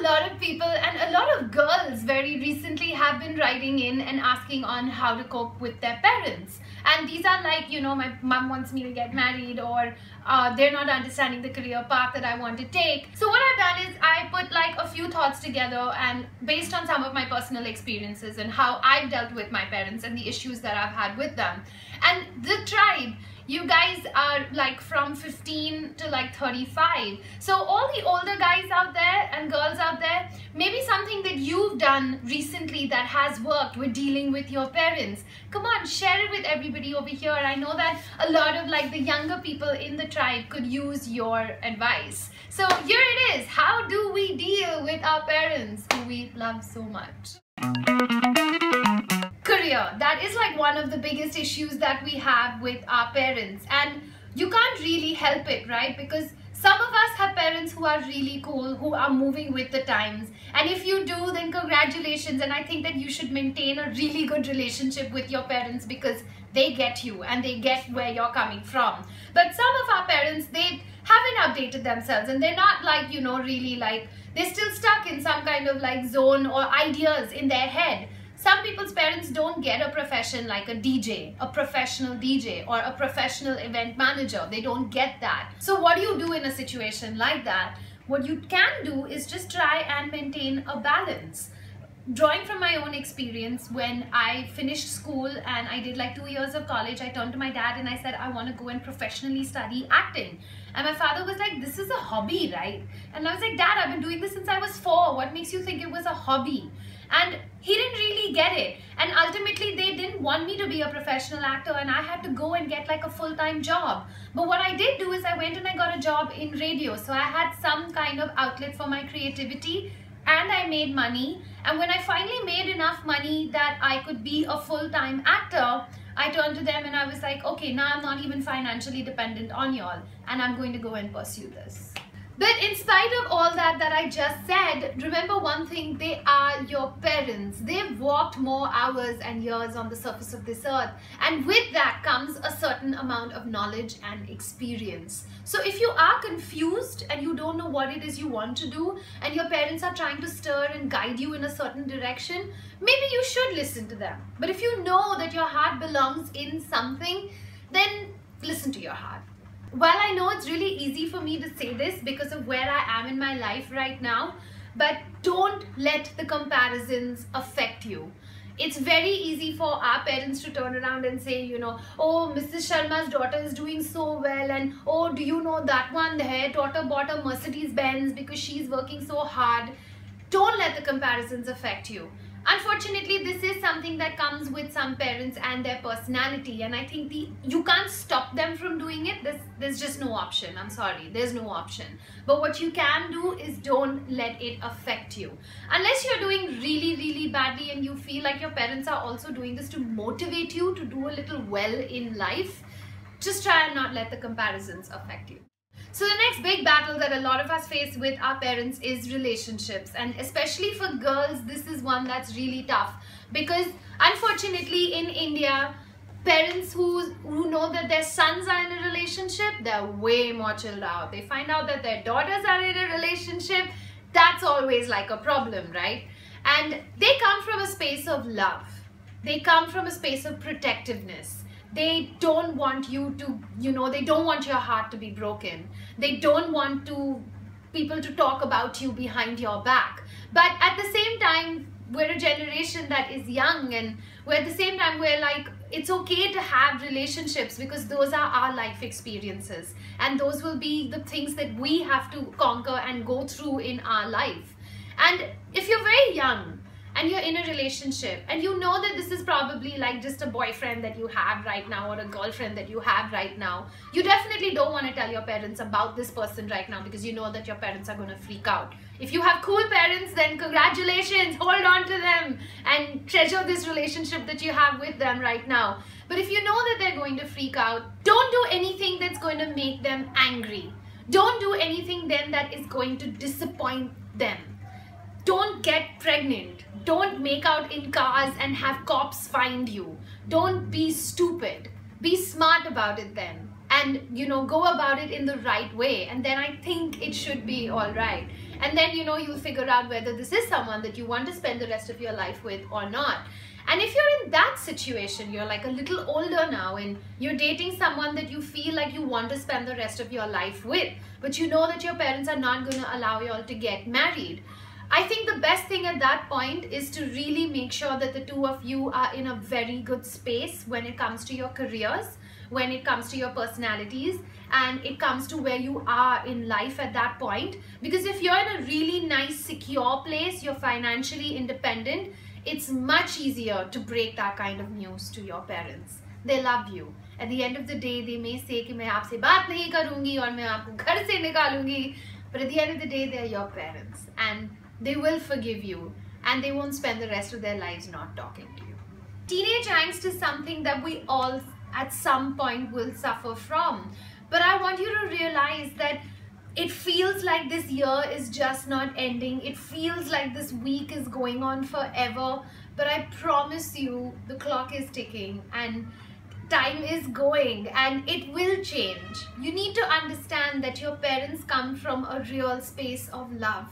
lot of people and a lot of girls very recently have been writing in and asking on how to cope with their parents. And these are like, you know, my mom wants me to get married, or they're not understanding the career path that I want to take. So what I've done is I put like a few thoughts together, and based on some of my personal experiences and how I've dealt with my parents and the issues that I've had with them. And the tribe, you guys are like from 15 to like 35. So all the older guys out there and girls out there, maybe something that you've done recently that has worked with dealing with your parents. Come on, share it with everybody over here. I know that a lot of like the younger people in the tribe could use your advice. So here it is. How do we deal with our parents who we love so much? Career. That is like one of the biggest issues that we have with our parents, and you can't really help it, right? Because some of us have parents who are really cool, who are moving with the times, and if you do, then congratulations. And I think that you should maintain a really good relationship with your parents because they get you and they get where you're coming from. But some of our parents, they haven't updated themselves, and they're not like, you know, really like, they're still stuck in some kind of like zone or ideas in their head. Some people's parents don't get a profession like a DJ, a professional DJ, or a professional event manager. They don't get that. So what do you do in a situation like that? What you can do is just try and maintain a balance. Drawing from my own experience, when I finished school and I did like 2 years of college, I turned to my dad and I said, I want to go and professionally study acting. And my father was like, this is a hobby, right? And I was like, Dad, I've been doing this since I was 4. What makes you think it was a hobby? And he didn't really get it. And ultimately, they didn't want me to be a professional actor, and I had to go and get like a full-time job. But what I did do is I went and I got a job in radio. So I had some kind of outlet for my creativity, and I made money. And when I finally made enough money that I could be a full-time actor, I turned to them and I was like, okay, now I'm not even financially dependent on y'all, and I'm going to go and pursue this. But in spite of all that I just said, remember one thing, they are your parents. They've walked more hours and years on the surface of this earth. And with that comes a certain amount of knowledge and experience. So if you are confused and you don't know what it is you want to do, and your parents are trying to stir and guide you in a certain direction, maybe you should listen to them. But if you know that your heart belongs in something, then listen to your heart. While I know it's really easy for me to say this because of where I am in my life right now, but don't let the comparisons affect you. It's very easy for our parents to turn around and say, you know, oh, Mrs. Sharma's daughter is doing so well, and oh, do you know that one, their daughter bought a Mercedes Benz because she's working so hard. Don't let the comparisons affect you. Unfortunately, this is something that comes with some parents and their personality, and I think you can't stop them from doing it. There's just no option. I'm sorry, there's no option. But what you can do is don't let it affect you. Unless you're doing really, really badly and you feel like your parents are also doing this to motivate you to do a little well in life, just try and not let the comparisons affect you. So the next big battle that a lot of us face with our parents is relationships, and especially for girls, this is one that's really tough because unfortunately in India, parents who know that their sons are in a relationship, they're way more chilled out. They find out that their daughters are in a relationship, that's always like a problem, right? And they come from a space of love. They come from a space of protectiveness. They don't want you to, you know, they don't want your heart to be broken. They don't want people to talk about you behind your back. But at the same time, we're a generation that is young, and at the same time, we're like, it's okay to have relationships because those are our life experiences. And those will be the things that we have to conquer and go through in our life. And if you're very young, and you're in a relationship and you know that this is probably like just a boyfriend that you have right now or a girlfriend that you have right now, you definitely don't want to tell your parents about this person right now because you know that your parents are going to freak out. If you have cool parents, then congratulations, hold on to them and treasure this relationship that you have with them right now. But if you know that they're going to freak out, don't do anything that's going to make them angry. Don't do anything then that is going to disappoint them. Don't get pregnant. Don't make out in cars and have cops find you. Don't be stupid. Be smart about it then. and go about it in the right way, and then I think it should be all right. And then you'll figure out whether this is someone that you want to spend the rest of your life with or not. And if you're in that situation, you're like a little older now and you're dating someone that you feel like you want to spend the rest of your life with, but you know that your parents are not going to allow you all to get married, I think the best thing at that point is to really make sure that the two of you are in a very good space when it comes to your careers, when it comes to your personalities, and it comes to where you are in life at that point. Because if you're in a really nice, secure place, you're financially independent, it's much easier to break that kind of news to your parents. They love you. At the end of the day, they may say कि मैं आपसे बात नहीं करूँगी और मैं आपको घर से निकालूँगी, but at the end of the day, they're your parents and they will forgive you and they won't spend the rest of their lives not talking to you. Teenage angst is something that we all at some point will suffer from, but I want you to realize that it feels like this year is just not ending. It feels like this week is going on forever, but I promise you the clock is ticking and time is going and it will change. You need to understand that your parents come from a real space of love.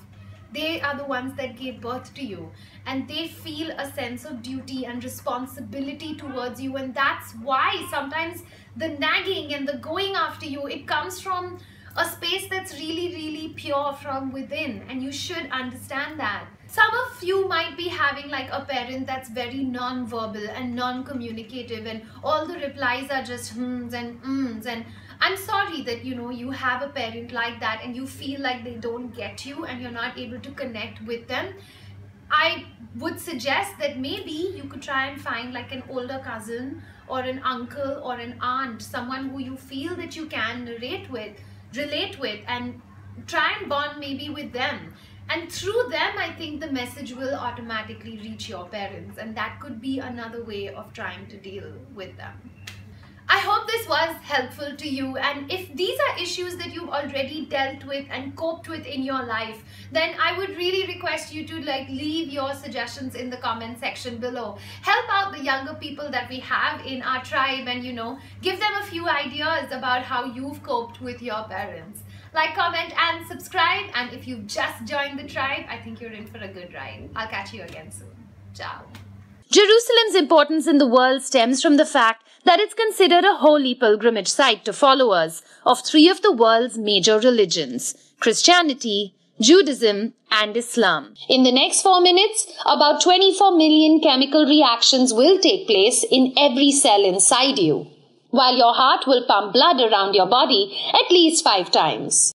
They are the ones that gave birth to you and they feel a sense of duty and responsibility towards you, and that's why sometimes the nagging and the going after you, it comes from a space that's really, really pure from within, and you should understand that. Some of you might be having like a parent that's very non-verbal and non-communicative and all the replies are just hmms and mms, and I'm sorry that you have a parent like that and you feel like they don't get you and you're not able to connect with them. I would suggest that maybe you could try and find like an older cousin or an uncle or an aunt, someone who you feel that you can relate with and try and bond maybe with them. And through them, I think the message will automatically reach your parents, and that could be another way of trying to deal with them. I hope this was helpful to you, and if these are issues that you've already dealt with and coped with in your life, then I would really request you to leave your suggestions in the comment section below. Help out the younger people that we have in our tribe and give them a few ideas about how you've coped with your parents. Like, comment and subscribe, and if you've just joined the tribe, I think you're in for a good ride. I'll catch you again soon. Ciao. Jerusalem's importance in the world stems from the fact that it's considered a holy pilgrimage site to followers of three of the world's major religions: Christianity, Judaism, and Islam. In the next 4 minutes, about 24 million chemical reactions will take place in every cell inside you, while your heart will pump blood around your body at least 5 times.